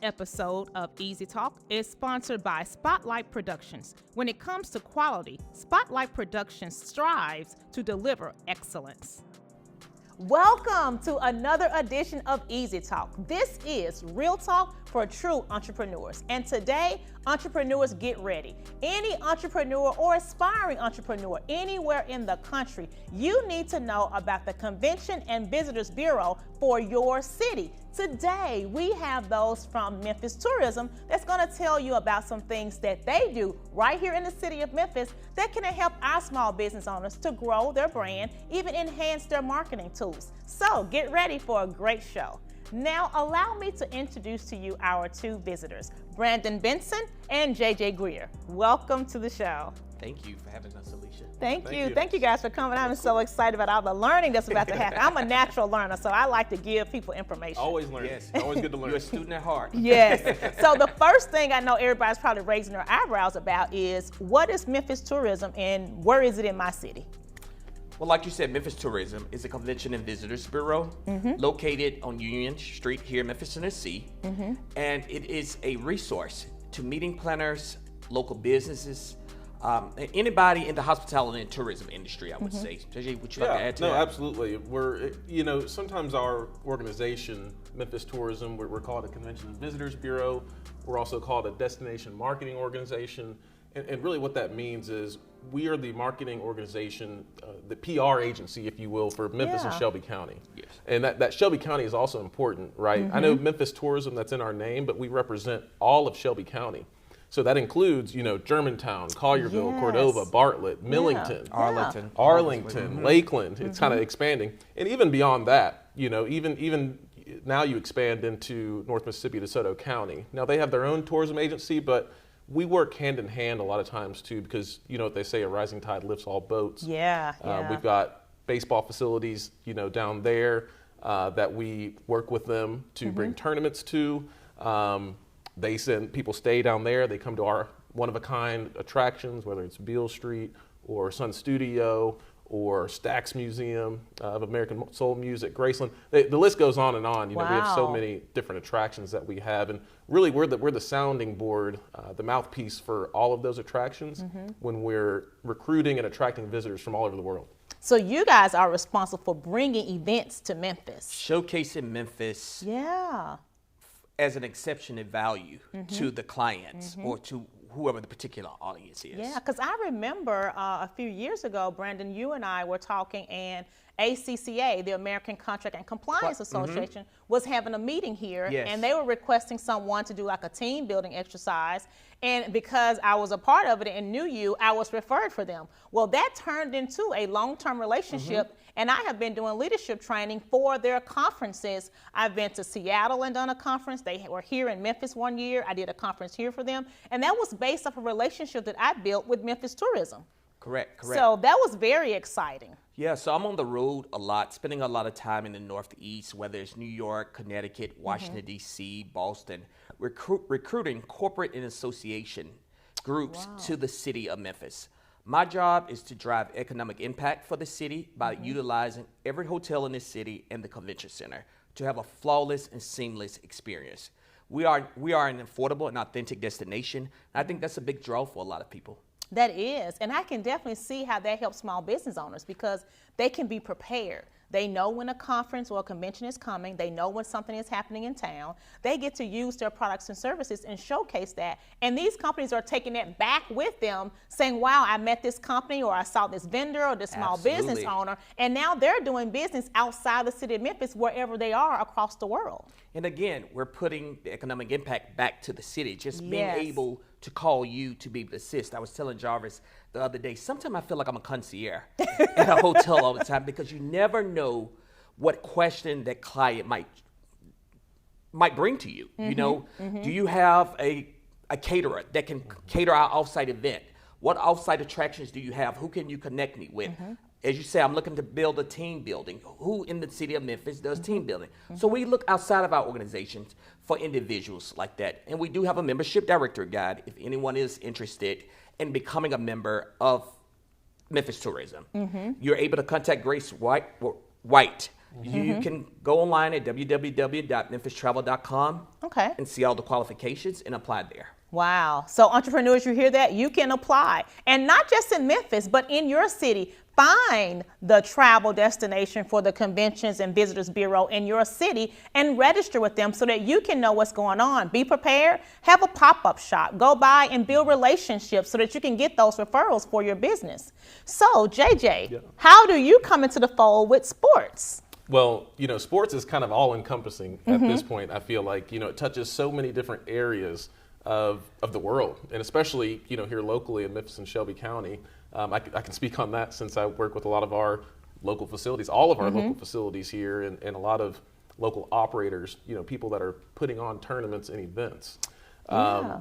episode of Easy Talk is sponsored by Spotlight Productions. When it comes to quality, Spotlight Productions strives to deliver excellence. Welcome to another edition of Easy Talk. This is real talk for true entrepreneurs. And today, entrepreneurs, get ready. Any entrepreneur or aspiring entrepreneur anywhere in the country, you need to know about the Convention and Visitors Bureau for your city. Today, we have those from Memphis Tourism that's going to tell you about some things that they do right here in the city of Memphis that can help our small business owners to grow their brand, even enhance their marketing tools. So get ready for a great show. Now, allow me to introduce to you our two visitors, Brandon Benson and JJ Greer. Welcome to the show. Thank you for having us, Alicia. Thank you guys for coming. I'm so excited about all the learning that's about to happen. I'm a natural learner, so I like to give people information. Always learning. Yes. Always good to learn. You're a student at heart. Yes. So the first thing I know everybody's probably raising their eyebrows about is, what is Memphis Tourism and where is it in my city? Well, like you said, Memphis Tourism is a Convention and Visitors Bureau located on Union Street here in Memphis, Tennessee. And it is a resource to meeting planners, local businesses, anybody in the hospitality and tourism industry, I would say. JJ, would you like to add to that? No, absolutely. We're, sometimes our organization, Memphis Tourism, we're called a Convention and Visitors Bureau. We're also called a destination marketing organization. And really what that means is we are the marketing organization, the PR agency, if you will, for Memphis and Shelby County. Yes. And that Shelby County is also important, right? I know Memphis Tourism, that's in our name, but we represent all of Shelby County. So that includes, Germantown, Collierville, Cordova, Bartlett, Millington, Arlington, Lakeland. It's kind of expanding. And even beyond that, even now you expand into North Mississippi, DeSoto County. Now they have their own tourism agency, but we work hand in hand a lot of times too, because you know what they say, a rising tide lifts all boats. We've got baseball facilities, down there that we work with them to bring tournaments to. They send people stay down there. They come to our one-of-a-kind attractions, whether it's Beale Street or Sun Studio or Stax Museum of American Soul Music, Graceland. The list goes on and on. We have so many different attractions that we have, and really we're the sounding board, the mouthpiece for all of those attractions when we're recruiting and attracting visitors from all over the world. So you guys are responsible for bringing events to Memphis. Showcasing Memphis as an exceptional value to the clients or to whoever the particular audience is. Yeah, because I remember a few years ago, Brandon, you and I were talking, and ACCA, the American Contract and Compliance Association, was having a meeting here, and they were requesting someone to do like a team building exercise. And because I was a part of it and knew you, I was referred for them. Well, that turned into a long-term relationship, and I have been doing leadership training for their conferences. I've been to Seattle and done a conference. They were here in Memphis one year. I did a conference here for them, and that was based off a relationship that I built with Memphis Tourism. Correct. So that was very exciting. Yeah, so I'm on the road a lot, spending a lot of time in the Northeast, whether it's New York, Connecticut, Washington, D.C., Boston, recruiting corporate and association groups to the city of Memphis. My job is to drive economic impact for the city by utilizing every hotel in the city and the convention center to have a flawless and seamless experience. We are an affordable and authentic destination, and I think that's a big draw for a lot of people. That is, and I can definitely see how that helps small business owners because they can be prepared. They know when a conference or a convention is coming. They know when something is happening in town. They get to use their products and services and showcase that. And these companies are taking that back with them, saying, wow, I met this company, or I saw this vendor or this small business owner, and now they're doing business outside the city of Memphis, wherever they are across the world. And again, we're putting the economic impact back to the city, just being able to call you to be able to assist. I was telling Jarvis the other day, sometimes I feel like I'm a concierge at a hotel all the time, because you never know what question that client might bring to you. Do you have a caterer that can cater our offsite event? What offsite attractions do you have? Who can you connect me with? As you say, I'm looking to build a team building. Who in the city of Memphis does team building? So we look outside of our organizations for individuals like that. And we do have a membership director guide if anyone is interested in becoming a member of Memphis Tourism. You're able to contact Grace White You can go online at www.memphistravel.com and see all the qualifications and apply there. Wow. So entrepreneurs, you hear that? You can apply. And not just in Memphis, but in your city. Find the travel destination for the Conventions and Visitors Bureau in your city and register with them so that you can know what's going on. Be prepared. Have a pop-up shop. Go by and build relationships so that you can get those referrals for your business. So, JJ, how do you come into the fold with sports? Well, sports is kind of all-encompassing at this point. I feel like, it touches so many different areas of the world, and especially, here locally in Memphis and Shelby County. I can speak on that since I work with a lot of our local facilities, all of our local facilities here, and a lot of local operators, people that are putting on tournaments and events.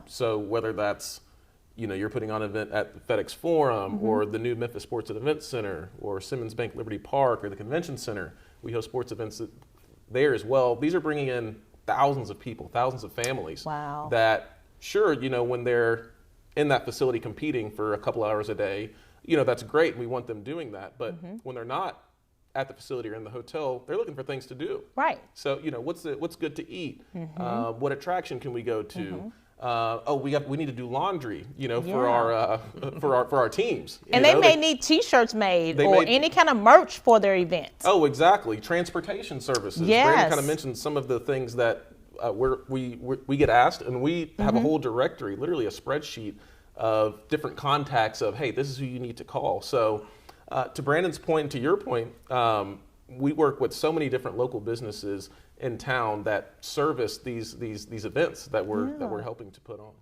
So whether that's, you're putting on an event at the FedExForum or the new Memphis Sports and Events Center or Simmons Bank Liberty Park or the Convention Center, we host sports events there as well. These are bringing in thousands of people, thousands of families. Wow. That, sure, when they're in that facility competing for a couple hours a day, that's great. We want them doing that. But when they're not at the facility or in the hotel, they're looking for things to do. Right. So, what's good to eat? What attraction can we go to? We need to do laundry, for our teams. And they may need T-shirts made or any kind of merch for their events. Oh, exactly. Transportation services. Yes. Brandon kind of mentioned some of the things that we get asked, and we have a whole directory, literally a spreadsheet of different contacts of, hey, this is who you need to call. So to Brandon's point and to your point, we work with so many different local businesses in town that service these events that we're helping to put on.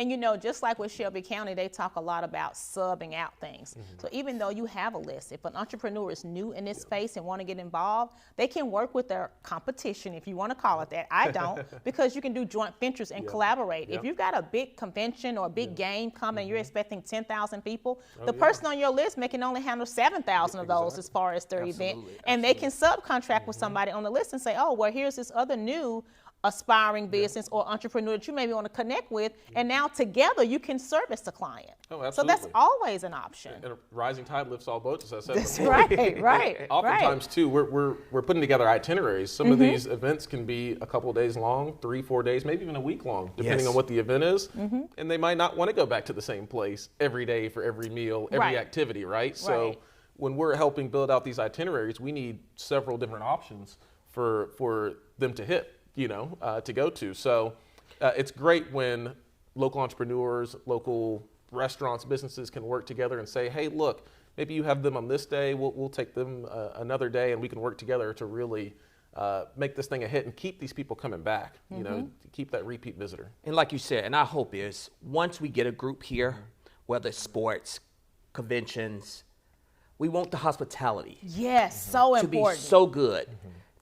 And just like with Shelby County, they talk a lot about subbing out things. So even though you have a list, if an entrepreneur is new in this space and want to get involved, they can work with their competition, if you want to call it that. I don't, because you can do joint ventures and collaborate. If you've got a big convention or a big game coming and you're expecting 10,000 people, the person on your list may can only handle 7,000 of those as far as their event. And they can subcontract with somebody on the list and say, oh, well, here's this other new aspiring business or entrepreneur that you maybe want to connect with, and now together you can service the client. Oh, absolutely. So that's always an option. And a rising tide lifts all boats, as I said that's before. right. Oftentimes too, we're putting together itineraries. Some of these events can be a couple of days long, 3-4 days, maybe even a week long, depending on what the event is. And they might not want to go back to the same place every day for every meal, every activity, right? So when we're helping build out these itineraries, we need several different options for them to hit. To go to. So it's great when local entrepreneurs, local restaurants, businesses can work together and say, hey, look, maybe you have them on this day, we'll take them another day, and we can work together to really make this thing a hit and keep these people coming back, to keep that repeat visitor. And like you said, and our hope is once we get a group here, whether it's sports, conventions, we want the hospitality. Yes, so important. To be so good.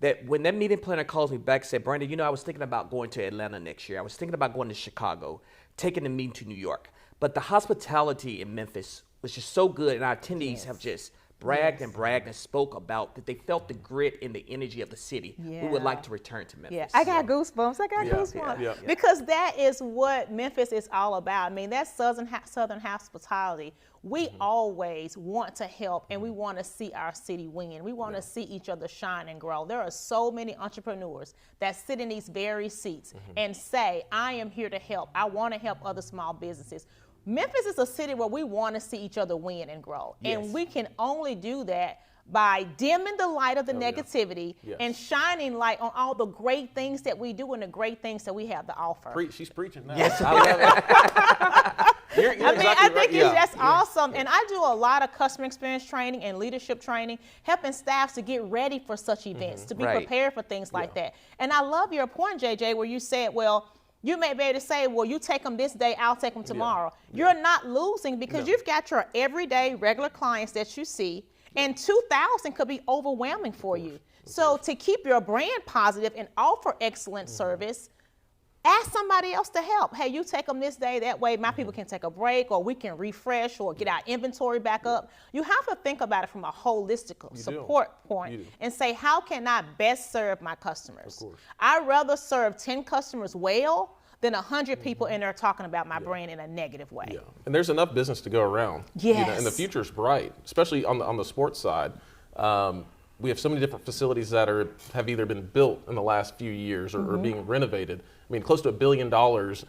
That when that meeting planner calls me back and said, Brandon, I was thinking about going to Atlanta next year. I was thinking about going to Chicago, taking the meeting to New York. But the hospitality in Memphis was just so good, and our attendees have just bragged and spoke about that they felt the grit and the energy of the city. We would like to return to Memphis. Yeah, I got goosebumps. Because that is what Memphis is all about. I mean, that's Southern hospitality. We always want to help, and we want to see our city win. We want to see each other shine and grow. There are so many entrepreneurs that sit in these very seats and say, I am here to help. I want to help other small businesses. Memphis is a city where we want to see each other win and grow. And we can only do that by dimming the light of the negativity and shining light on all the great things that we do and the great things that we have to offer. She's preaching now. Yes, I love it. I think it's just awesome. And I do a lot of customer experience training and leadership training, helping staffs to get ready for such events, to be prepared for things like that. And I love your point, JJ, where you said, well, you may be able to say, well, you take them this day, I'll take them tomorrow. You're not losing because you've got your everyday regular clients that you see, and 2,000 could be overwhelming for you. So to keep your brand positive and offer excellent service, ask somebody else to help. Hey, you take them this day, that way my people can take a break, or we can refresh or get our inventory back up. You have to think about it from a holistic support point and say, how can I best serve my customers? I'd rather serve 10 customers well than 100 people in there talking about my brand in a negative way. And there's enough business to go around. And the future's bright, especially on the sports side. we have so many different facilities that have either been built in the last few years or are being renovated. I mean, close to $1 billion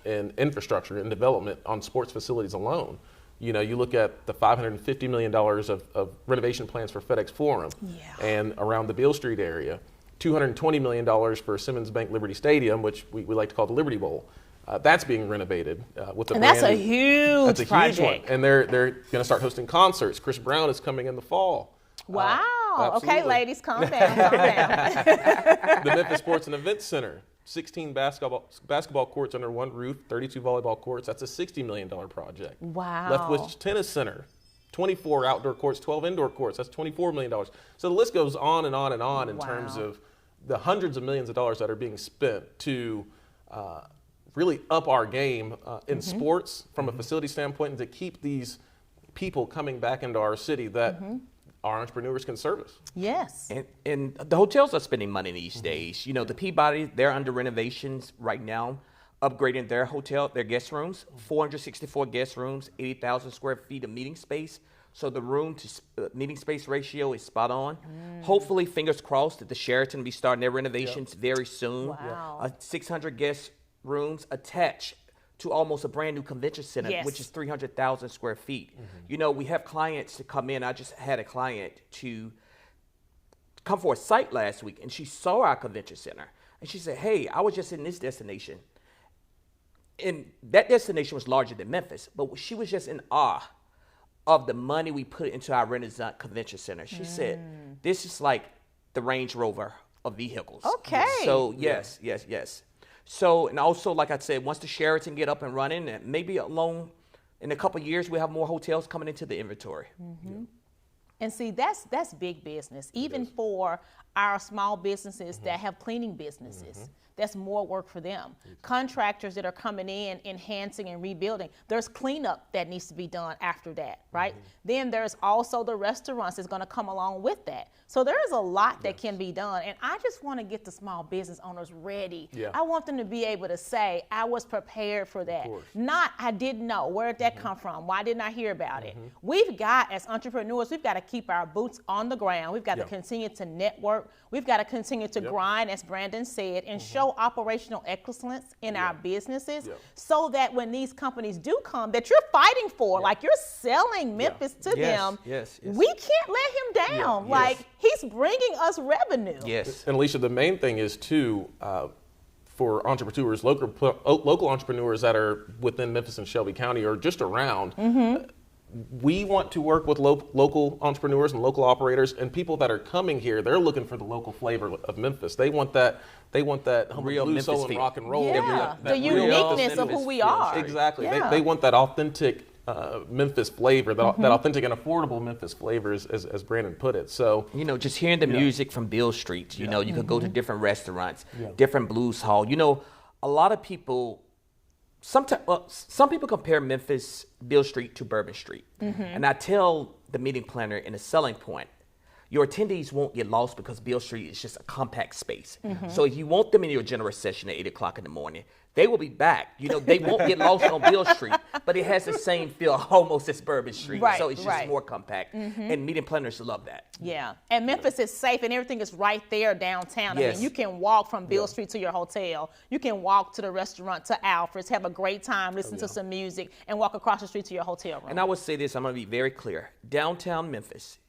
in infrastructure and development on sports facilities alone. You know, you look at the $550 million of renovation plans for FedExForum and around the Beale Street area, $220 million for Simmons Bank Liberty Stadium, which we like to call the Liberty Bowl. That's being renovated with the and that's a huge project. Huge one. And they're going to start hosting concerts. Chris Brown is coming in the fall. Wow. Okay, ladies, calm down. Calm down. The Memphis Sports and Events Center, 16 basketball courts under one roof, 32 volleyball courts. That's a $60 million project. Wow. Leftwich Tennis Center, 24 outdoor courts, 12 indoor courts. That's $24 million. So the list goes on and on and on in terms of the hundreds of millions of dollars that are being spent to really up our game in sports from a facility standpoint, and to keep these people coming back into our city that our entrepreneurs can service. Yes. And the hotels are spending money these days. You know, the Peabody, they're under renovations right now, upgrading their hotel, their guest rooms, 464 guest rooms, 80,000 square feet of meeting space. So the room to meeting space ratio is spot on. Hopefully, fingers crossed, that the Sheraton will be starting their renovations very soon. Wow. 600 guest rooms attached to almost a brand new convention center, which is 300,000 square feet. You know, we have clients to come in. I just had a client to come for a site last week, and she saw our convention center, and she said, hey, I was just in this destination. And that destination was larger than Memphis, but she was just in awe of the money we put into our Renaissance Convention Center. She said, this is like the Range Rover of vehicles. Okay. So yes. So, and also, like I said, once the Sheraton get up and running, and maybe alone in a couple of years, we'll have more hotels coming into the inventory. And see, that's big business, even for our small businesses that have cleaning businesses. That's more work for them. Contractors that are coming in, enhancing and rebuilding, there's cleanup that needs to be done after that, right? Then there's also the restaurants that's gonna come along with that. So there's a lot that can be done. And I just wanna get the small business owners ready. I want them to be able to say, I was prepared for that. Not, I didn't know, where did that come from? Why didn't I hear about it? We've got, as entrepreneurs, we've gotta keep our boots on the ground. We've got to continue to network. We've got to continue to grind, as Brandon said, and show operational excellence in our businesses so that when these companies do come, that you're fighting for, like you're selling Memphis to them. We can't let him down. Like, he's bringing us revenue. And Alicia, the main thing is too, for entrepreneurs, local entrepreneurs that are within Memphis and Shelby County or just around, we want to work with local entrepreneurs and local operators, and people that are coming here, they're looking for the local flavor of Memphis. They want that real blues, soul, and rock and roll. The uniqueness of who we are. Exactly. They want that authentic Memphis flavor, that authentic and affordable Memphis flavor, as Brandon put it. So, you know, just hearing the music from Beale Street, you know, you could go to different restaurants, different blues hall. You know, a lot of people, some people compare Memphis, Beale Street to Bourbon Street. And I tell the meeting planner in a selling point, your attendees won't get lost because Beale Street is just a compact space. So if you want them in your general session at 8 o'clock in the morning, they will be back. You know, they won't get lost on Beale Street, but it has the same feel almost as Bourbon Street. So it's just more compact. And meeting planners love that. And Memphis is safe, and everything is right there downtown. I mean, you can walk from Beale Street to your hotel. You can walk to the restaurant, to Alfred's, have a great time, listen to some music, and walk across the street to your hotel room. And I would say this, I'm going to be very clear. Downtown Memphis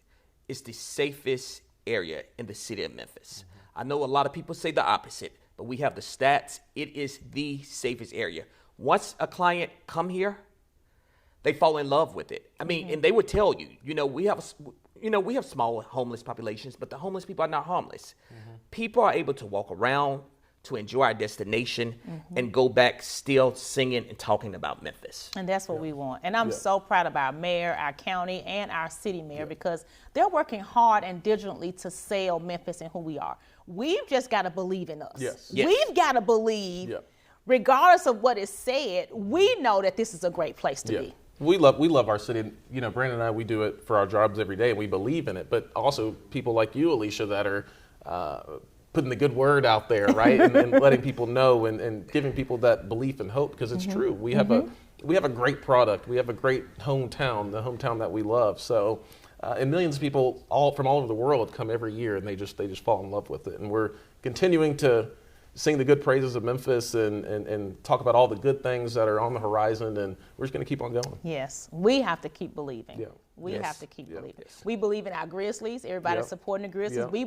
is the safest area in the city of Memphis. I know a lot of people say the opposite, but we have the stats. It is the safest area. Once a client come here, they fall in love with it. I mean, and they would tell you, we have small homeless populations, but the homeless people are not harmless. People are able to walk around, to enjoy our destination, and go back still singing and talking about Memphis. And that's what we want. And I'm so proud of our mayor, our county, and our city mayor, because they're working hard and diligently to sell Memphis and who we are. We've just got to believe in us. We've got to believe, regardless of what is said, we know that this is a great place to be. We love our city. You know, Brandon and I, we do it for our jobs every day, and we believe in it. But also people like you, Alicia, that are putting the good word out there, right? and letting people know and giving people that belief and hope, because it's true. We have a great product. We have a great hometown, the hometown that we love. So And millions of people from all over the world come every year, and they just fall in love with it. And we're continuing to sing the good praises of Memphis and talk about all the good things that are on the horizon, and we're just going to keep on going. Yes, we have to keep believing. Yeah. We Yes. have to keep Yep. believing. Yes. We believe in our Grizzlies. Everybody's Yep. supporting the Grizzlies. Yep. We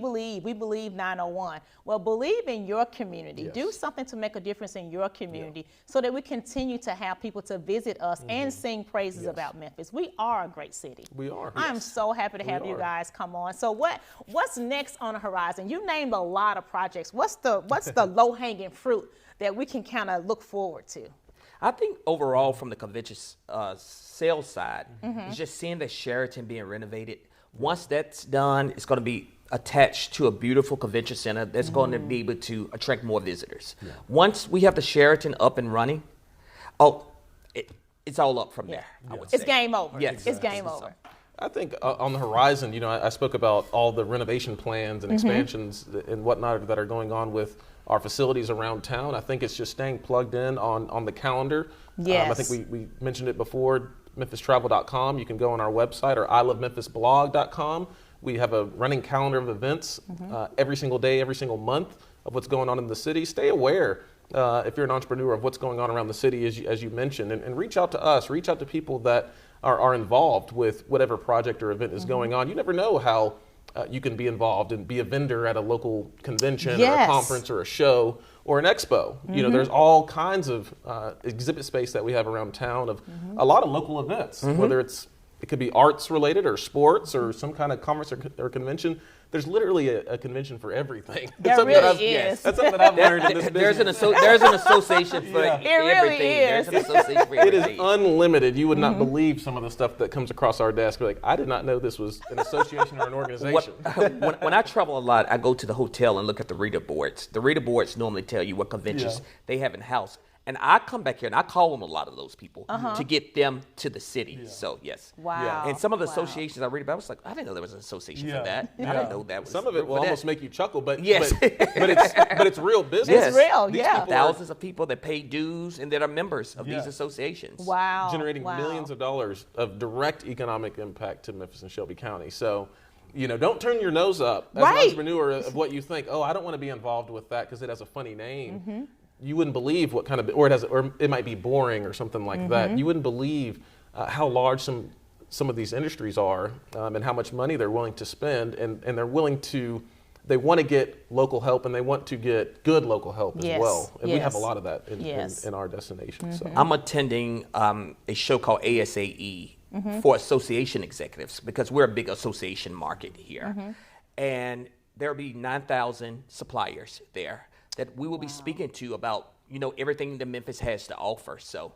believe 901. Well, believe in your community. Yes. Do something to make a difference in your community so that we continue to have people to visit us and sing praises Yes. about Memphis. We are a great city. We are. I'm Yes. so happy to have We you are. guys come on. So what's next on the horizon? You named a lot of projects. What's the low-hanging fruit that we can kind of look forward to? I think overall from the convention sales side, it's just seeing the Sheraton being renovated. Once that's done, it's going to be attached to a beautiful convention center that's going to be able to attract more visitors. Yeah. Once we have the Sheraton up and running, it's all up from there, I would say. It's game over. Yes. It's game So- over. I think on the horizon, I spoke about all the renovation plans and expansions and whatnot that are going on with our facilities around town. I think it's just staying plugged in on the calendar. Yes. I think we mentioned it before, memphistravel.com. You can go on our website or ilovememphisblog.com. We have a running calendar of events every single day, every single month of what's going on in the city. Stay aware if you're an entrepreneur of what's going on around the city, as you mentioned, and reach out to us, reach out to people that are involved with whatever project or event is going on. You never know how you can be involved and be a vendor at a local convention or a conference or a show or an expo. There's all kinds of exhibit space that we have around town of a lot of local events, whether it could be arts related or sports or some kind of conference or convention. There's literally a convention for everything. There really is. That's something that I've learned in this There's business. there's an association for Yeah. It really everything. is. There's an association for It is everything. unlimited. You would not believe some of the stuff that comes across our desk. We're like, I did not know this was an association or an organization. When I travel a lot, I go to the hotel and look at the reader boards. The reader boards normally tell you what conventions they have in house. And I come back here and I call on a lot of those people to get them to the city. Yeah. So, yes. Wow. Yeah. And some of the associations I read about, I was like, I didn't know there was an association for that. I didn't know that was. Some of it will for that. almost make you chuckle, but Yes. but it's real business. Yes. It's real, These yeah. people are Thousands of people that pay dues and that are members of these associations. Wow. generating millions of dollars of direct economic impact to Memphis and Shelby County. So, don't turn your nose up as an entrepreneur of what you think. Oh, I don't want to be involved with that because it has a funny name. You wouldn't believe what kind of, or it might be boring or something like that. You wouldn't believe how large some of these industries are and how much money they're willing to spend, and they're willing to. They want to get local help, and they want to get good local help as well. And we have a lot of that in our destination. So. I'm attending a show called ASAE for association executives because we're a big association market here. And there'll be 9,000 suppliers there that we will be speaking to about, everything that Memphis has to offer. So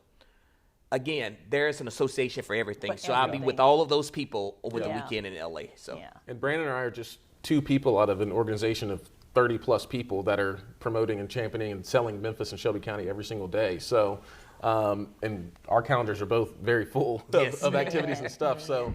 again, there's an association for everything. So I'll be with all of those people over the weekend in LA. So And Brandon and I are just two people out of an organization of 30 plus people that are promoting and championing and selling Memphis and Shelby County every single day. So, and our calendars are both very full of activities and stuff. So,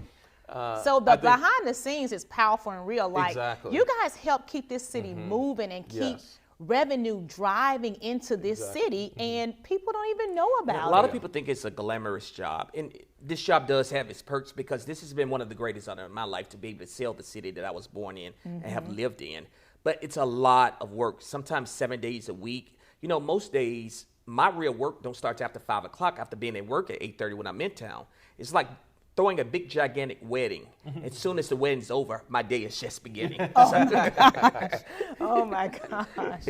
behind the scenes is powerful and real. Like Exactly. you guys help keep this city moving and keep revenue driving into this city, and people don't even know about a lot it. of people think it's a glamorous job, and this job does have its perks because this has been one of the greatest honors in my life to be able to sell the city that I was born in and have lived in. But it's a lot of work, sometimes 7 days a week. Most days, my real work don't start till after 5 o'clock after being at work at 8:30 when I'm in town. It's like throwing a big, gigantic wedding. As soon as the wedding's over, my day is just beginning. Oh my gosh.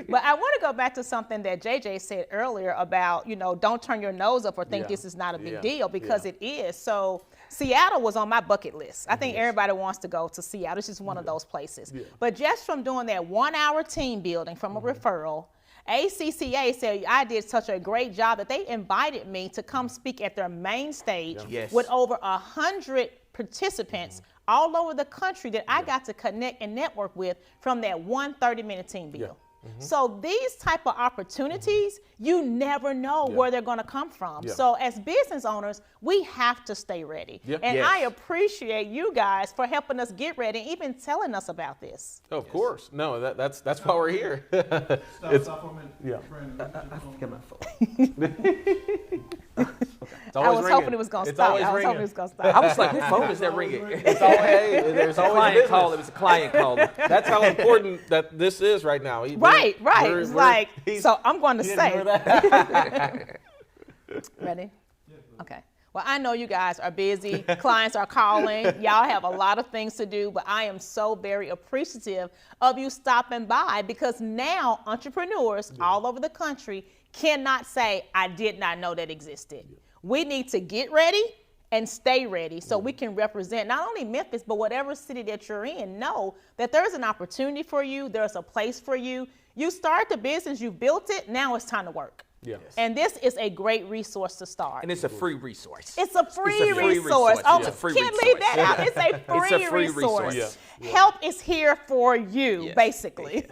But I want to go back to something that JJ said earlier about, don't turn your nose up or think this is not a big deal, because it is. So Seattle was on my bucket list. I think everybody wants to go to Seattle. It's just one of those places. But just from doing that 1 hour team building from a referral, ACCA said I did such a great job that they invited me to come speak at their main stage with over 100 participants all over the country that I got to connect and network with from that 1 30-minute team build. So these type of opportunities, you never know where they're going to come from. So as business owners, we have to stay ready. And I appreciate you guys for helping us get ready and even telling us about this. Oh, of course. No, that's why we're here. Stop for a minute. Yeah. Brandon, I forgot my phone. I was hoping it was going to stop. I was like, whose phone is that ringing? It's always, hey, there's always client business. call. It was a client call. That's how important that this is right now. Right. It's like, so I'm going to say. Ready? Okay. Well, I know you guys are busy. Clients are calling. Y'all have a lot of things to do, but I am so very appreciative of you stopping by, because now entrepreneurs all over the country cannot say, I did not know that existed. We need to get ready and stay ready so we can represent not only Memphis, but whatever city that you're in. Know that there's an opportunity for you. There's a place for you. You start the business, you built it. Now it's time to work. Yes. And this is a great resource to start. And it's a free resource. It's a free resource. Oh, it's a free can't resource. leave that out. It's a free resource. Yeah. Help is here for you, basically.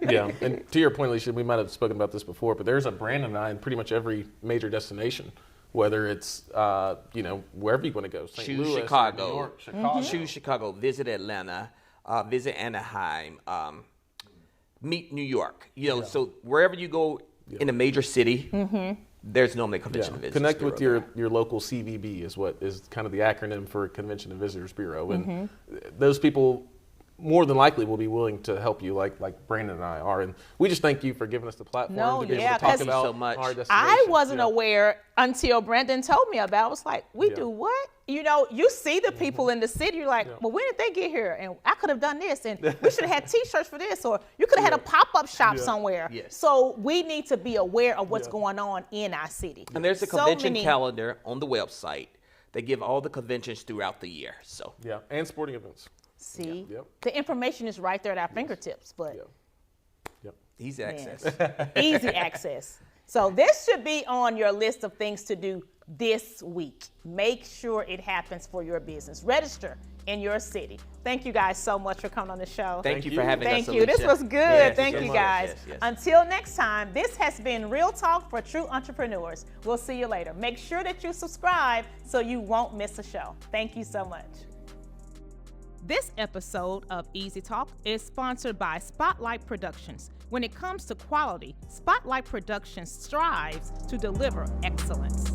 Yeah, and to your point, Alicia, we might have spoken about this before, but there's a Brandon and I in pretty much every major destination, whether it's, wherever you want to go. St. Louis, Chicago. New York, Chicago. Choose Chicago. Visit Atlanta. Visit Anaheim. Meet New York. So wherever you go in a major city, there's normally a convention and visitors Connect bureau with your local CVB is what is kind of the acronym for Convention and Visitors Bureau. And those people more than likely will be willing to help you like Brandon and I are. And we just thank you for giving us the platform to be able to talk about so much. our destination. I wasn't aware until Brandon told me about it. I was like, we do what? You see the people in the city, you're like, well, when did they get here? And I could have done this, and we should have had T-shirts for this, or you could have had a pop-up shop somewhere. Yes. So we need to be aware of what's going on in our city. And there's a convention calendar on the website. They give all the conventions throughout the year. So and sporting events. See, the information is right there at our fingertips, but easy access. Easy access. So this should be on your list of things to do this week. Make sure it happens for your business. Register in your city. Thank you guys so much for coming on the show. Thank you for having us, Thank you. Alicia. This was good. Yes, Thank you guys. Yes. Until next time, this has been Real Talk for True Entrepreneurs. We'll see you later. Make sure that you subscribe so you won't miss a show. Thank you so much. This episode of EasyTalk is sponsored by Spotlight Productions. When it comes to quality, Spotlight Productions strives to deliver excellence.